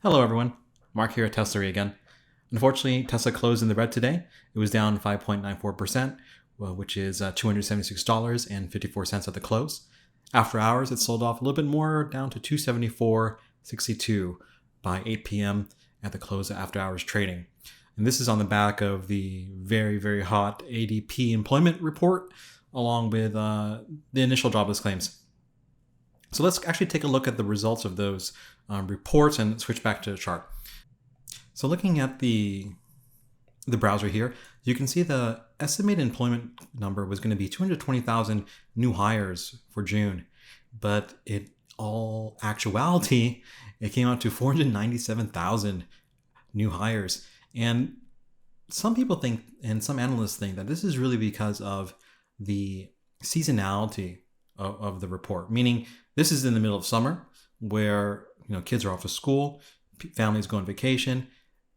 Hello everyone, Mark here at TSLA again. Unfortunately, Tesla closed in the red today. It was down 5.94%, which is $276.54 at the close. After hours, it sold off a little bit more, down to $274.62 by 8 p.m. at the close of after hours trading. And this is on the back of the very, very hot ADP Employment report, along with the initial jobless claims. So let's actually take a look at the results of those reports and switch back to the chart. So looking at the browser here, you can see the estimated employment number was going to be 220,000 new hires for June, but in all actuality, it came out to 497,000 new hires. And some people think, and some analysts think, that this is really because of the seasonality of the report, meaning this is in the middle of summer where kids are off to school, families go on vacation,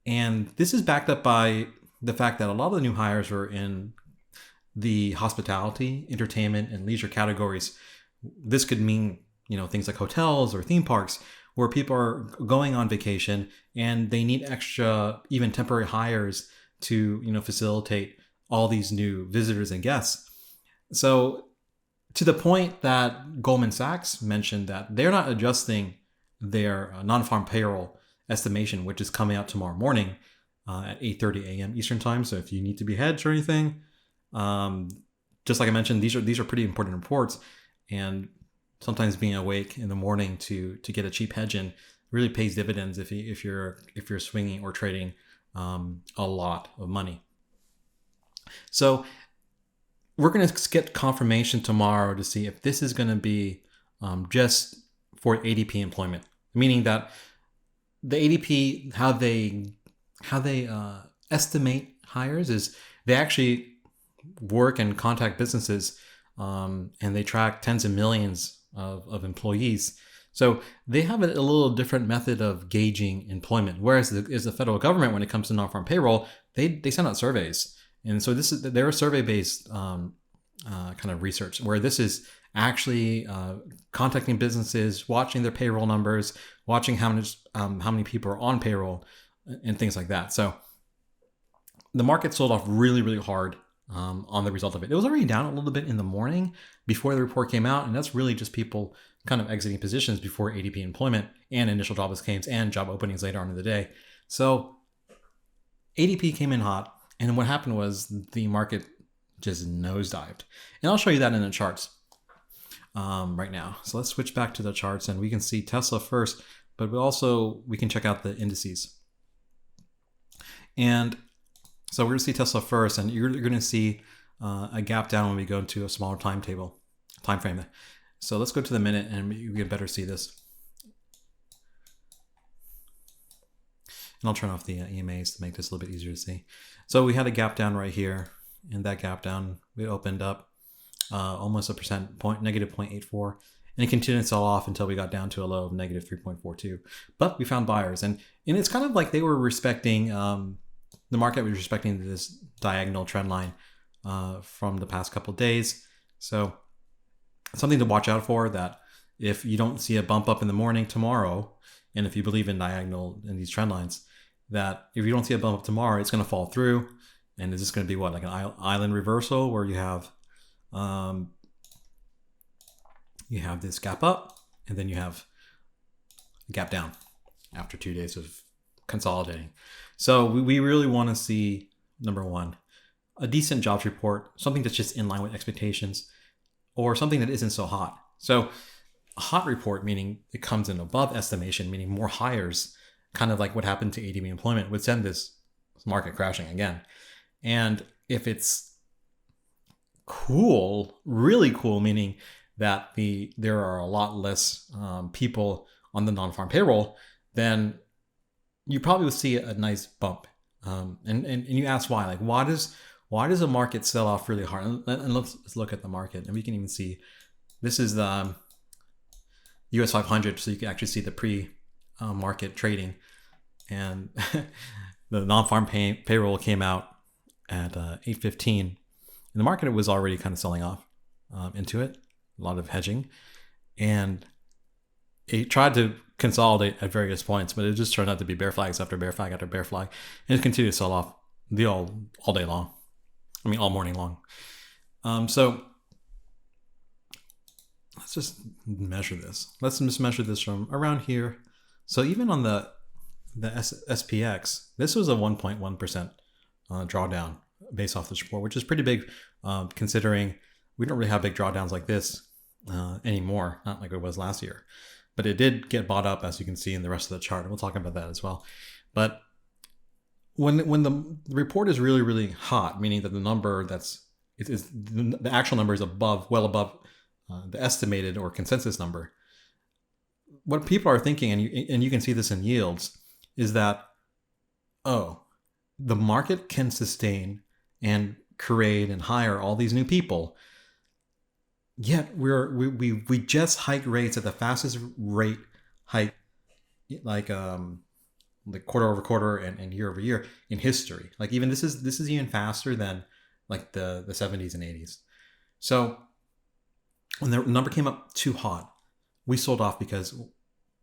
and this is backed up by the fact that a lot of the new hires were in the hospitality, entertainment, and leisure categories. This could mean things like hotels or theme parks where people are going on vacation and they need extra, even temporary hires to facilitate all these new visitors and guests. So to the point that Goldman Sachs mentioned that they're not adjusting their non-farm payroll estimation, which is coming out tomorrow morning at 8:30 a.m. Eastern time. So if you need to be hedged or anything, just like I mentioned, these are pretty important reports, and sometimes being awake in the morning to get a cheap hedge in really pays dividends if you're swinging or trading a lot of money. So we're going to get confirmation tomorrow to see if this is going to be just for ADP employment, meaning that the ADP, how they estimate hires is they actually work and contact businesses, and they track tens of millions of employees. So they have a little different method of gauging employment. Whereas the federal government, when it comes to non-farm payroll, they send out surveys. And so they're a survey-based kind of research, where this is actually contacting businesses, watching their payroll numbers, watching how many people are on payroll, and things like that. So the market sold off really, really hard on the result of it. It was already down a little bit in the morning before the report came out, and that's really just people kind of exiting positions before ADP employment and initial jobless claims and job openings later on in the day. So ADP came in hot. And what happened was the market just nosedived. And I'll show you that in the charts right now. So let's switch back to the charts, and we can see Tesla first, but we can check out the indices. And so we're going to see Tesla first, and you're going to see a gap down when we go into a smaller time frame. So let's go to the minute, and you can better see this. And I'll turn off the EMAs to make this a little bit easier to see. So we had a gap down right here, and that gap down, it opened up almost a percent point, negative 0.84, and it continued to sell off until we got down to a low of negative 3.42. But we found buyers, and it's kind of like they were respecting, the market was respecting this diagonal trend line from the past couple of days. So something to watch out for, that if you don't see a bump up in the morning tomorrow, and if you believe in these trend lines, that if you don't see a bump up tomorrow, it's going to fall through. And is this going to be like an island reversal where you have this gap up, and then you have a gap down after 2 days of consolidating? So we really want to see, number one, a decent jobs report, something that's just in line with expectations, or something that isn't so hot. So a hot report, meaning it comes in above estimation, meaning more hires, kind of like what happened to ADP employment, would send this market crashing again. And if it's cool, really cool, meaning that there are a lot less people on the non-farm payroll, then you probably will see a nice bump. And you ask why? Like, why does the market sell off really hard? And let's look at the market, and we can even see this is the US 500, so you can actually see the pre-market trading, and the non-farm payroll came out at 8:15, and the market was already kind of selling off into it, a lot of hedging, and it tried to consolidate at various points, but it just turned out to be bear flags after bear flag after bear flag, and it continued to sell off all day long. I mean, all morning long. So let's just measure this. Let's just measure this from around here. So even on the SPX, this was a 1.1% drawdown based off this report, which is pretty big, considering we don't really have big drawdowns like this anymore, not like it was last year. But it did get bought up, as you can see in the rest of the chart. And we'll talk about that as well. But when the report is really, really hot, meaning that the number the actual number is well above the estimated or consensus number, what people are thinking, and you can see this in yields, is that, oh, the market can sustain and create and hire all these new people, yet we just hiked rates at the fastest rate hike, like quarter over quarter and year over year in history. Like even this is even faster than like the 70s and 80s. So when the number came up too hot, we sold off because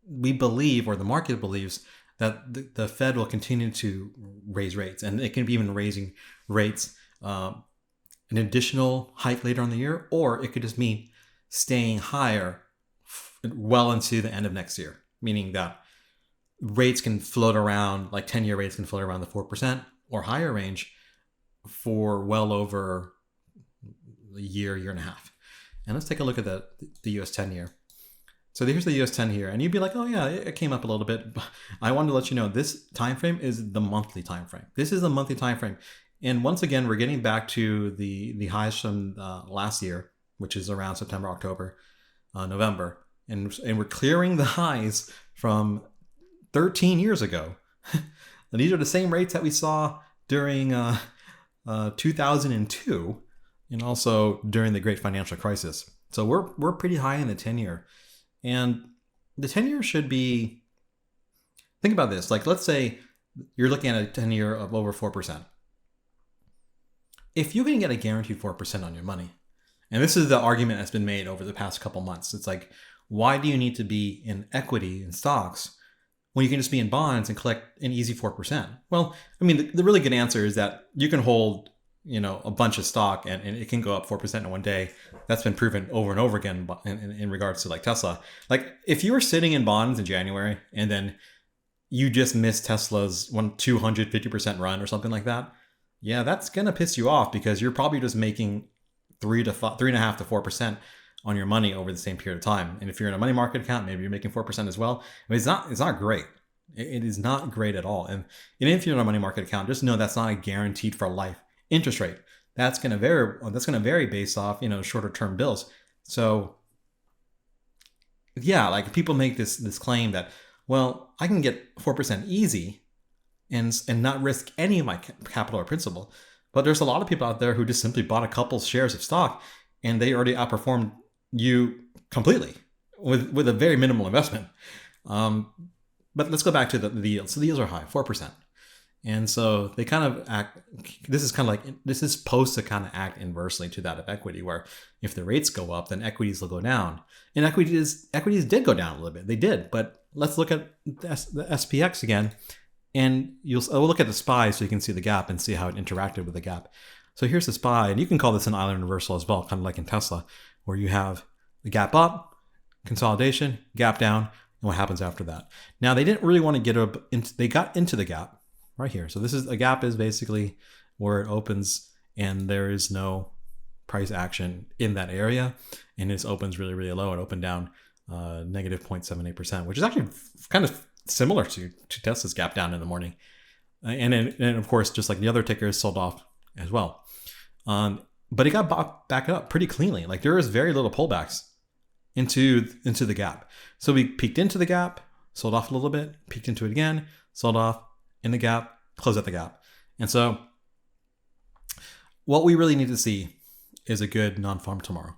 we believe, or the market believes, that the Fed will continue to raise rates, and it can be even raising rates an additional hike later on the year, or it could just mean staying higher well into the end of next year, meaning that rates can float around, like 10-year rates can float around the 4% or higher range for well over a year and a half. And let's take a look at the US 10-year. So here's the US 10 here, and you'd be like, oh yeah, it came up a little bit. I wanted to let you know this time frame is the monthly time frame. This is the monthly time frame. And once again, we're getting back to the highs from last year, which is around September, October, November. And we're clearing the highs from 13 years ago. And these are the same rates that we saw during 2002 and also during the Great Financial Crisis. So we're pretty high in the 10-year. And the 10-year should be, think about this, like let's say you're looking at a 10-year of over 4%. If you can get a guaranteed 4% on your money, and this is the argument that's been made over the past couple months, it's like, why do you need to be in equity and stocks when you can just be in bonds and collect an easy 4%? Well, I mean, the really good answer is that you can hold, a bunch of stock and it can go up 4% in one day. That's been proven over and over again in regards to like Tesla. Like if you were sitting in bonds in January and then you just missed Tesla's 250% run or something like that, yeah, that's going to piss you off because you're probably just making 3.5 to 4% on your money over the same period of time. And if you're in a money market account, maybe you're making 4% as well. I mean, it's not great. It is not great at all. And if you're in a money market account, just know that's not a guaranteed for life interest rate. That's going to vary. That's going to vary based off, shorter term bills. So yeah, like people make this claim that, well, I can get 4% easy and not risk any of my capital or principal. But there's a lot of people out there who just simply bought a couple shares of stock and they already outperformed you completely with a very minimal investment. But let's go back to the yields. So the yields are high, 4%. And so they kind of act, this is supposed to kind of act inversely to that of equity, where if the rates go up, then equities will go down. And equities did go down a little bit. They did. But let's look at the SPX again. And we'll look at the SPY so you can see the gap and see how it interacted with the gap. So here's the SPY, and you can call this an island reversal as well, kind of like in Tesla, where you have the gap up, consolidation, gap down, and what happens after that. Now, they didn't really want to they got into the gap right here. So a gap is basically where it opens and there is no price action in that area. And it opens really, really low. It opened down negative 0.78%, which is actually kind of similar to Tesla's gap down in the morning. And of course, just like the other tickers, sold off as well. But it got back up pretty cleanly. Like there was very little pullbacks into the gap. So we peaked into the gap, sold off a little bit, peaked into it again, sold off in the gap, closed at the gap. And so what we really need to see is a good non-farm tomorrow.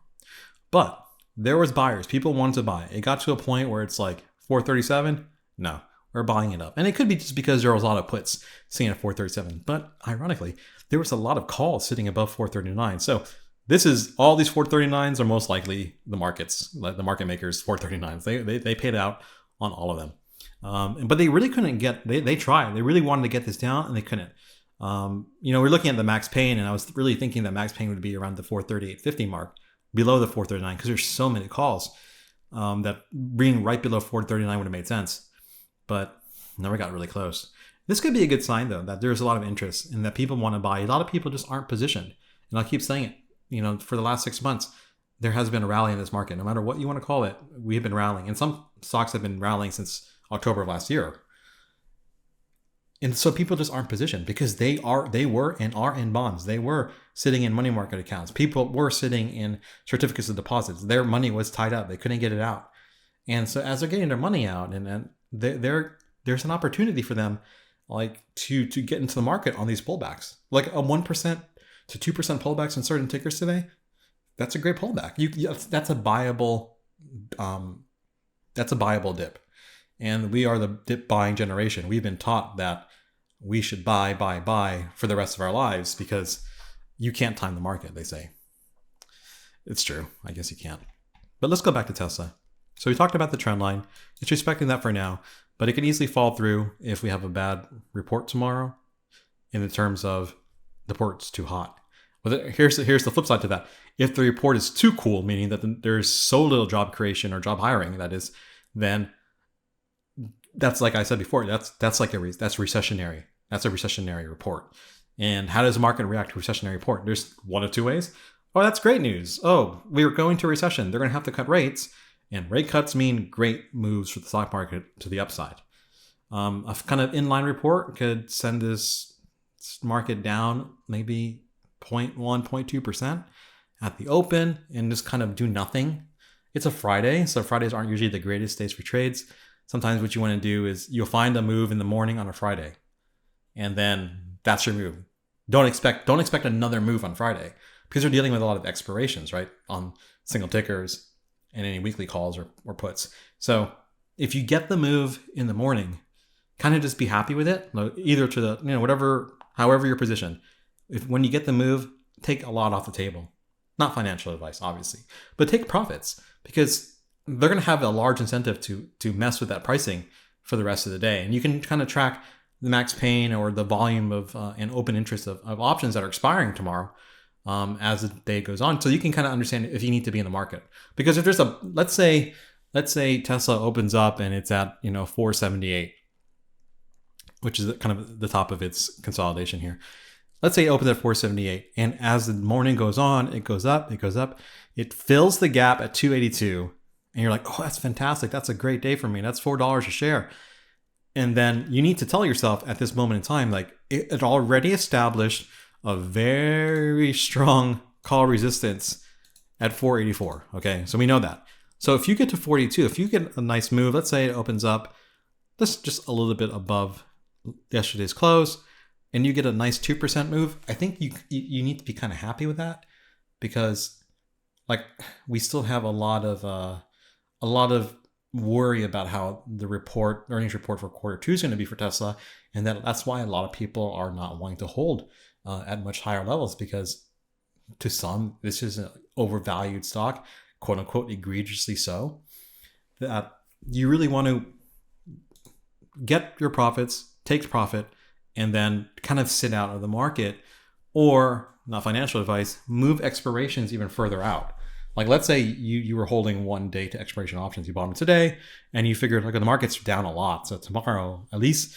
But there was buyers. People wanted to buy. It got to a point where it's like 437. No, we're buying it up. And it could be just because there was a lot of puts sitting at 437. But ironically, there was a lot of calls sitting above 439. So all these 439s are most likely the market makers' 439s. They paid out on all of them. But they really couldn't they tried. They really wanted to get this down and they couldn't. We're looking at the max pain, and I was really thinking that max pain would be around the 438.50 mark, below the 439, because there's so many calls that being right below 439 would have made sense, but never got really close. This could be a good sign, though, that there's a lot of interest and that people want to buy. A lot of people just aren't positioned, and I'll keep saying it. For the last 6 months, there has been a rally in this market. No matter what you want to call it, we have been rallying, and some stocks have been rallying since October of last year. And so people just aren't positioned because they were and are in bonds. They were sitting in money market accounts. People were sitting in certificates of deposits. Their money was tied up. They couldn't get it out. And so as they're getting their money out, and there's an opportunity for them, like to get into the market on these pullbacks, like a 1% to 2% pullbacks in certain tickers today. That's a great pullback. That's a buyable dip. And we are the dip buying generation. We've been taught that we should buy for the rest of our lives because you can't time the market, they say. It's true. I guess you can't. But let's go back to Tesla. So we talked about the trend line. It's respecting that for now, but it can easily fall through if we have a bad report tomorrow in the terms of the report's too hot. Well, here's the flip side to that. If the report is too cool, meaning that there's so little job creation or job hiring, that is, then that's, like I said before, that's recessionary. That's a recessionary report. And how does the market react to a recessionary report? There's one of two ways. Oh, that's great news. Oh, we're going to recession. They're going to have to cut rates. And rate cuts mean great moves for the stock market to the upside. A kind of inline report could send this market down maybe 0.1, 0.2% at the open and just kind of do nothing. It's a Friday, so Fridays aren't usually the greatest days for trades. Sometimes what you want to do is you'll find a move in the morning on a Friday, and then that's your move. Don't expect another move on Friday because you're dealing with a lot of expirations, right, on single tickers and any weekly calls or puts. So if you get the move in the morning, kind of just be happy with it, either to the however you're positioned. When you get the move, take a lot off the table. Not financial advice, obviously, but take profits because they're going to have a large incentive to mess with that pricing for the rest of the day. And you can kind of track the max pain or the volume of and open interest of options that are expiring tomorrow as the day goes on. So you can kind of understand if you need to be in the market. Because if there's let's say Tesla opens up and it's at 478, which is kind of the top of its consolidation here. Let's say it opens at 478, and as the morning goes on, it goes up, it fills the gap at 282, and you're like, oh, that's fantastic. That's a great day for me. That's $4 a share. And then you need to tell yourself at this moment in time, like it already established a very strong call resistance at 484. Okay, so we know that. So if you get to 42, if you get a nice move, let's say it opens up just a little bit above yesterday's close, and you get a nice 2% move, I think you need to be kind of happy with that because like we still have a lot of worry about how the earnings report for quarter two is going to be for Tesla, and that's why a lot of people are not wanting to hold at much higher levels because to some this is an overvalued stock, quote unquote egregiously so, that you really want to get your profits, take profit, and then kind of sit out of the market, or, not financial advice, move expirations even further out. Like let's say you were holding 1 day to expiration options, you bought them today, and you figured the market's down a lot, so tomorrow at least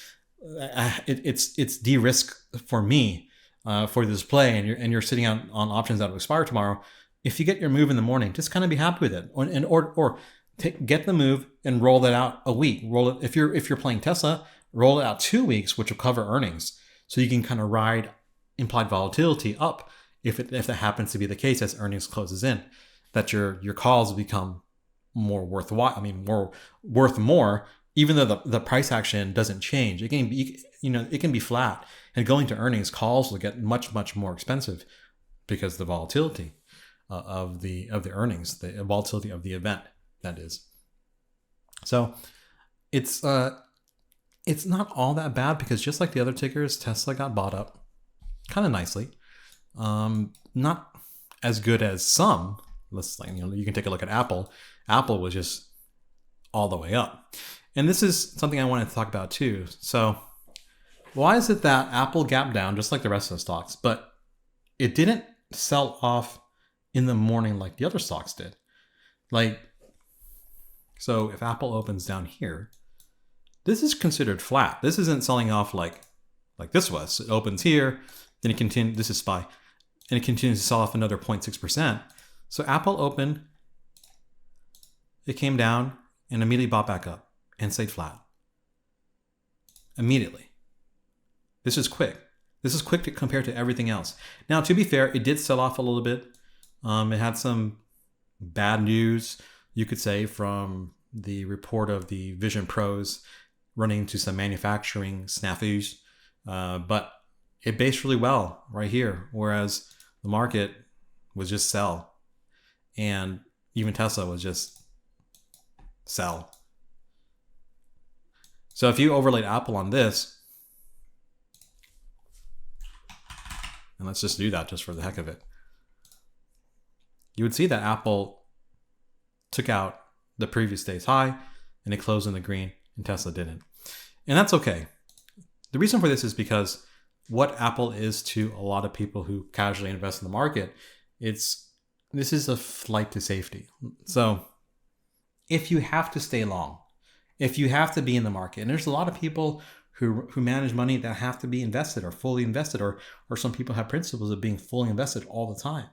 it's de-risk for me for this play, and you're sitting out on options that will expire tomorrow. If you get your move in the morning, just kind of be happy with it, or get the move and roll that out a week. Roll it if you're playing Tesla. Roll it out 2 weeks, which will cover earnings. So you can kind of ride implied volatility up if that happens to be the case as earnings closes in, that your calls become more worthwhile. I mean, worth more, even though the price action doesn't change. It can be, it can be flat. And going to earnings, calls will get much, much more expensive because the volatility of the earnings, the volatility of the event, that is. So it's not all that bad because just like the other tickers, Tesla got bought up kind of nicely. Not as good as some. You can take a look at Apple. Apple was just all the way up. And this is something I wanted to talk about too. So why is it that Apple gapped down just like the rest of the stocks, but it didn't sell off in the morning like the other stocks did? Like, so if Apple opens down here, this is considered flat. This isn't selling off like this was. It opens here, then it continues. This is SPY, and it continues to sell off another 0.6%. So Apple opened, it came down and immediately bought back up and stayed flat. Immediately. This is quick. This is quick compared to everything else. Now, to be fair, it did sell off a little bit. It had some bad news, you could say, from the report of the Vision Pros running into some manufacturing snafus. But it based really well right here, whereas the market was just sell. And even Tesla was just sell. So if you overlaid Apple on this, and let's just do that just for the heck of it, you would see that Apple took out the previous day's high and it closed in the green, and Tesla didn't. And that's okay. The reason for this is because what Apple is to a lot of people who casually invest in the market, this is a flight to safety. So if you have to stay long, if you have to be in the market, and there's a lot of people who manage money that have to be invested or fully invested, or some people have principles of being fully invested all the time.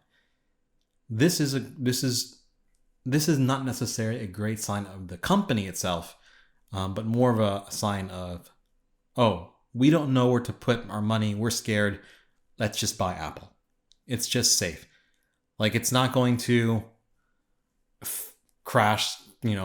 This is not necessarily a great sign of the company itself, but more of a sign of, oh, we don't know where to put our money. We're scared. Let's just buy Apple. It's just safe. Like, it's not going to crash, 3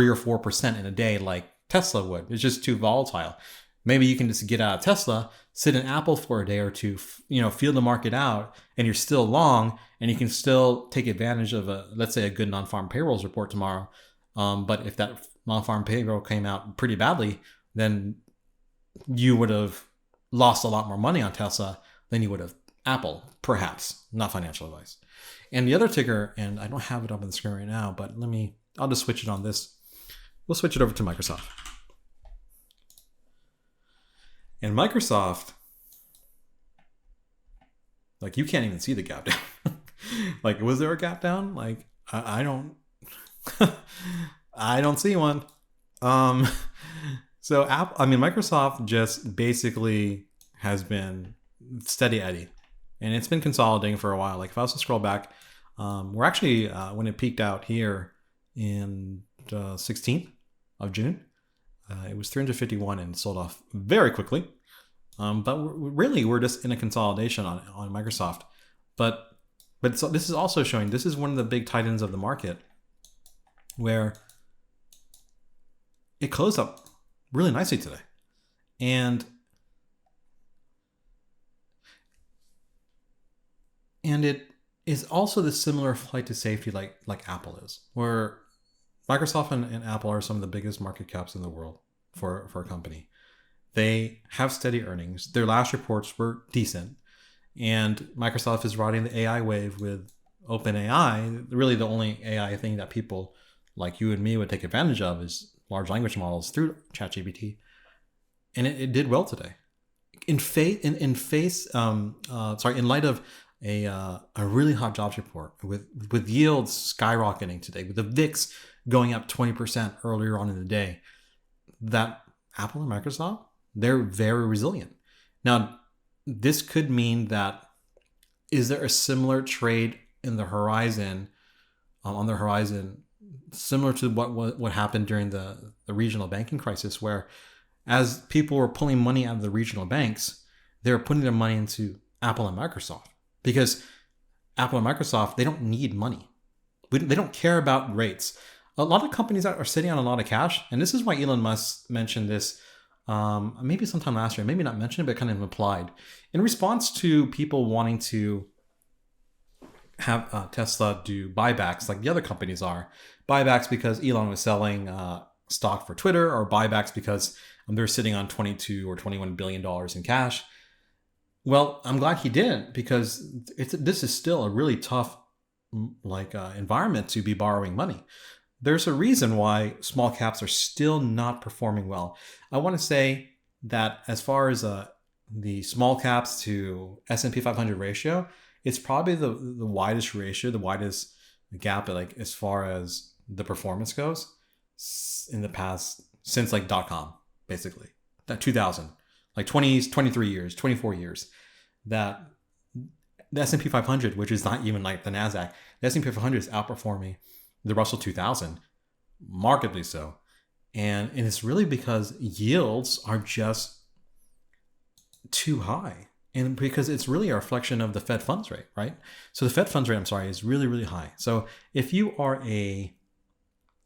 or 4% in a day like Tesla would. It's just too volatile. Maybe you can just get out of Tesla, sit in Apple for a day or two, feel the market out, and you're still long, and you can still take advantage of let's say a good non-farm payrolls report tomorrow. But if that non-farm payroll came out pretty badly, then you would have lost a lot more money on Tesla than you would have Apple, perhaps. Not financial advice. And the other ticker, and I don't have it up on the screen right now, but I'll just switch it on this. We'll switch it over to Microsoft. And Microsoft, you can't even see the gap down. Was there a gap down? I don't, I don't see one. So Microsoft just basically has been steady Eddie, and it's been consolidating for a while. If I was to scroll back, we're actually, when it peaked out here in the 16th of June, it was 351 and sold off very quickly. But we're just in a consolidation on Microsoft. But this is also showing, this is one of the big titans of the market where it closed up really nicely today. And it is also the similar flight to safety like Apple is, where Microsoft and Apple are some of the biggest market caps in the world for a company. They have steady earnings. Their last reports were decent. And Microsoft is riding the AI wave with OpenAI. Really the only AI thing that people like you and me would take advantage of is large language models through ChatGPT. And it did well today. In light of a really hot jobs report with yields skyrocketing today, with the VIX going up 20% earlier on in the day, that Apple and Microsoft, they're very resilient. Now, this could mean that, is there a similar trade in the horizon, on the horizon, similar to what happened during the regional banking crisis, where as people were pulling money out of the regional banks, they were putting their money into Apple and Microsoft, because Apple and Microsoft, they don't need money. They don't care about rates. A lot of companies are sitting on a lot of cash, and this is why Elon Musk mentioned this maybe sometime last year, maybe not mentioned it, but kind of implied. In response to people wanting to have Tesla do buybacks like the other companies are, buybacks because Elon was selling stock for Twitter, or buybacks because they're sitting on $22 or $21 billion in cash. Well, I'm glad he didn't, because this is still a really tough environment to be borrowing money. there's a reason why small caps are still not performing well. I want to say that as far as the small caps to S&P 500 ratio, it's probably the widest ratio, the widest gap, like as far as the performance goes in the past since like .com, basically. That 2000, like 20, 23 years, 24 years. That the S&P 500, which is not even like the NASDAQ, the S&P 500 is outperforming the Russell 2000, markedly so. And it's really because yields are just too high. And because it's really a reflection of the Fed funds rate, right? So the Fed funds rate, is really, really high. So if you are a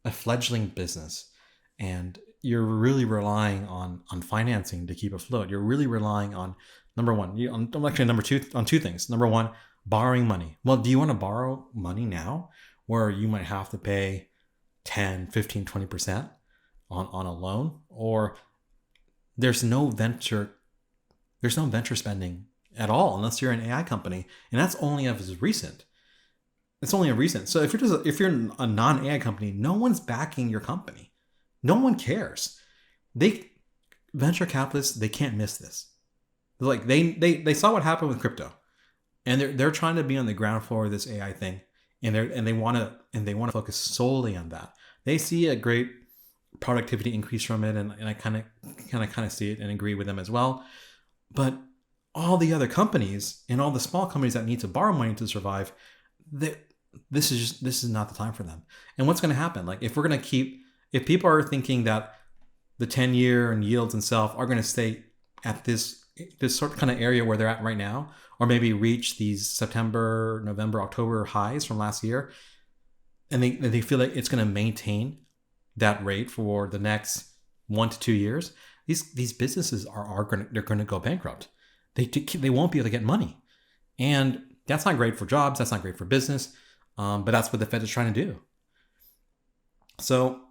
fledgling business and you're really relying on financing to keep afloat, you're really relying on, number one, number two, on two things. Number one, borrowing money. Well, do you want to borrow money now where you might have to pay 10, 15, 20% on a loan? Or there's no venture spending at all unless you're an AI company, and that's only of recent. It's only a recent. So if you're a non-AI company, no one's backing your company. No one cares. Venture capitalists, they can't miss this. Like they saw what happened with crypto, and they're trying to be on the ground floor of this AI thing, and they want to focus solely on that. They see a great productivity increase from it, and I kind of see it and agree with them as well. But all the other companies and all the small companies that need to borrow money to survive, this is not the time for them. And what's going to happen? Like if people are thinking that the 10-year and yields and stuff are going to stay at this sort of kind of area where they're at right now, or maybe reach these September, November, October highs from last year, and they feel like it's going to maintain that rate for the next 1 to 2 years, these businesses are going to go bankrupt. They won't be able to get money, and that's not great for jobs. That's not great for business. But that's what the Fed is trying to do. So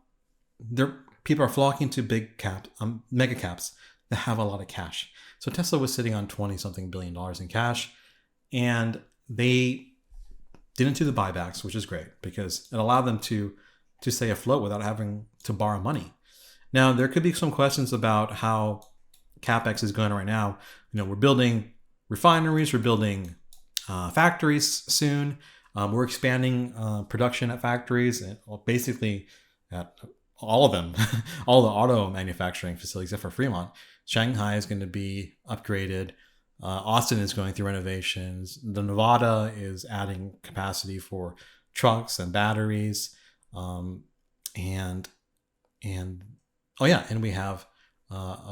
people are flocking to big mega caps that have a lot of cash. So Tesla was sitting on $20-something billion in cash, and they didn't do the buybacks, which is great because it allowed them to stay afloat without having to borrow money. Now, there could be some questions about how CapEx is going right now. We're building refineries, we're building factories soon. We're expanding production at factories, and basically at all of them, all the auto manufacturing facilities except for Fremont. Shanghai is going to be upgraded. Austin is going through renovations. The Nevada is adding capacity for trucks and batteries. And we have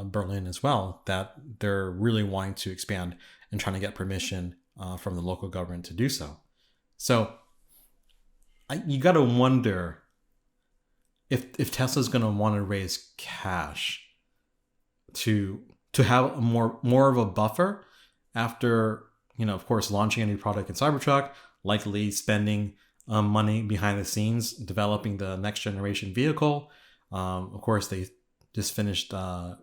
Berlin as well, that they're really wanting to expand and trying to get permission from the local government to do so. So you got to wonder if Tesla's going to want to raise cash to have a more of a buffer after, of course, launching a new product in Cybertruck, likely spending money behind the scenes developing the next generation vehicle. Of course, they just finished the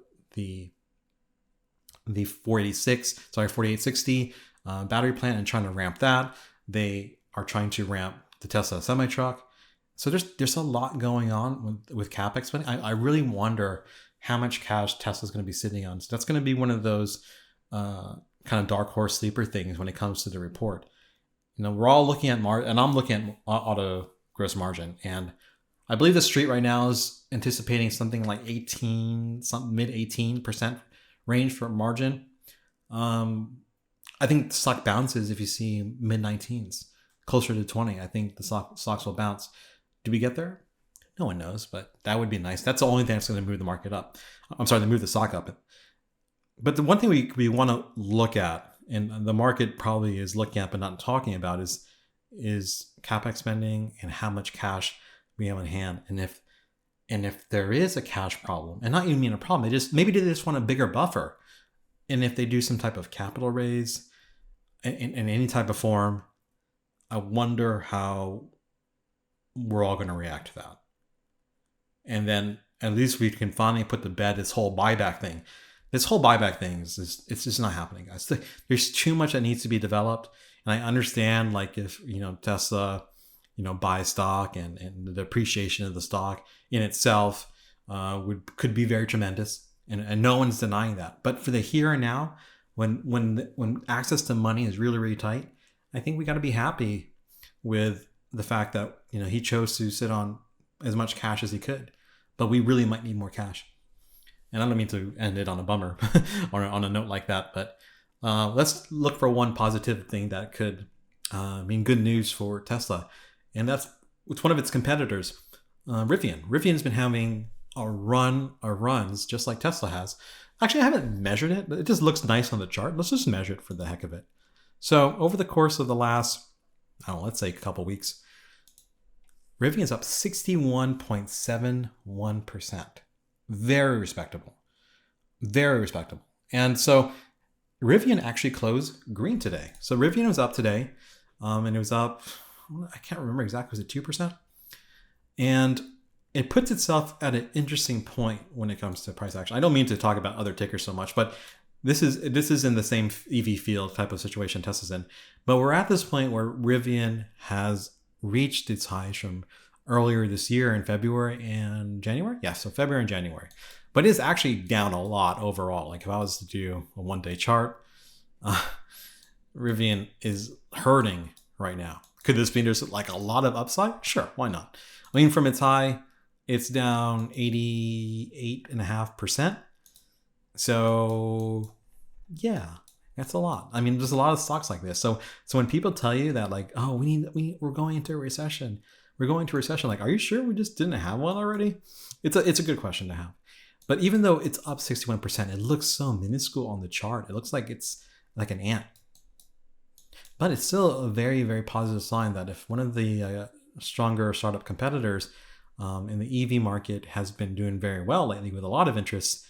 4860 battery plant and trying to ramp that. They are trying to ramp the Tesla semi-truck. So there's a lot going on with CapEx spending. I really wonder how much cash Tesla's going to be sitting on. So that's going to be one of those kind of dark horse sleeper things when it comes to the report. We're all looking at and I'm looking at auto gross margin, and I believe the street right now is anticipating something like mid 18% range for margin. I think the stock bounces if you see mid 19s, closer to 20. I think the stocks will bounce. Do we get there? No one knows, but that would be nice. That's the only thing that's going to move the market up. To move the stock up. But the one thing we want to look at, and the market probably is looking at but not talking about, is CapEx spending and how much cash we have in hand. And if there is a cash problem, and not even mean a problem, maybe they just want a bigger buffer. And if they do some type of capital raise in any type of form, I wonder how we're all going to react to that. And then at least we can finally put to bed this whole buyback thing. This whole buyback thing it's just not happening, guys. There's too much that needs to be developed. And I understand, like, if Tesla buy stock, and the depreciation of the stock in itself could be very tremendous, and no one's denying that. But for the here and now, when access to money is really, really tight, I think we got to be happy with the fact that he chose to sit on as much cash as he could, but we really might need more cash. And I don't mean to end it on a bummer or on a note like that, but let's look for one positive thing that could mean good news for Tesla, and it's one of its competitors, Rivian. Rivian's been having a run of runs just like Tesla has. Actually, I haven't measured it, but it just looks nice on the chart. Let's just measure it for the heck of it. So over the course of the last, let's say a couple weeks, Rivian's up 61.71%. Very respectable. Very respectable. And so Rivian actually closed green today. So Rivian was up today, and it was up, I can't remember exactly, was it 2%? And it puts itself at an interesting point when it comes to price action. I don't mean to talk about other tickers so much, but this is in the same EV field type of situation Tesla's in. But we're at this point where Rivian has reached its highs from earlier this year in February and January. Yeah, so February and January. But it is actually down a lot overall. Like if I was to do a one-day chart, Rivian is hurting right now. Could this mean there's like a lot of upside? Sure, why not? I mean, from its high, it's down 88.5%. So yeah, that's a lot. I mean, there's a lot of stocks like this. So when people tell you that like, oh, we're going into a recession, like, are you sure we just didn't have one already? It's a good question to have. But even though it's up 61%, it looks so minuscule on the chart. It looks like it's like an ant. But it's still a very, very positive sign that if one of the stronger startup competitors in the EV market has been doing very well lately with a lot of interest,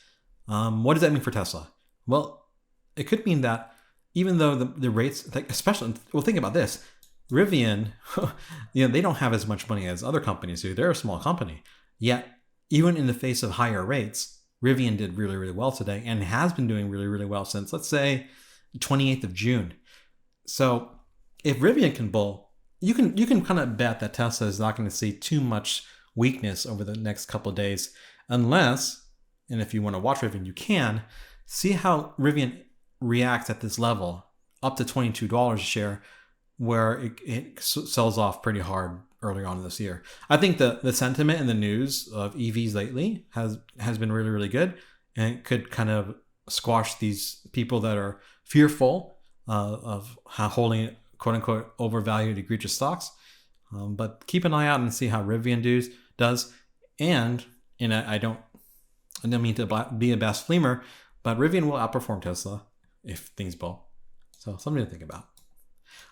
what does that mean for Tesla? Well, it could mean that even though the rates, like especially, well, think about this. Rivian, they don't have as much money as other companies do. They're a small company. Yet, even in the face of higher rates, Rivian did really, really well today and has been doing really, really well since, let's say, 28th of June. So if Rivian can bull, you can kind of bet that Tesla is not going to see too much weakness over the next couple of days, unless, and if you want to watch Rivian, you can see how Rivian reacts at this level, up to $22 a share, where it sells off pretty hard earlier on this year. I think the sentiment in the news of EVs lately has been really, really good, and it could kind of squash these people that are fearful of holding quote unquote overvalued egregious stocks. But keep an eye out and see how Rivian does. And I don't mean to be a blasphemer, but Rivian will outperform Tesla if things bull. So something to think about.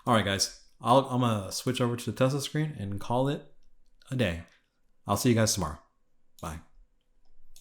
All right, guys, I'm going to switch over to the Tesla screen and call it a day. I'll see you guys tomorrow. Bye.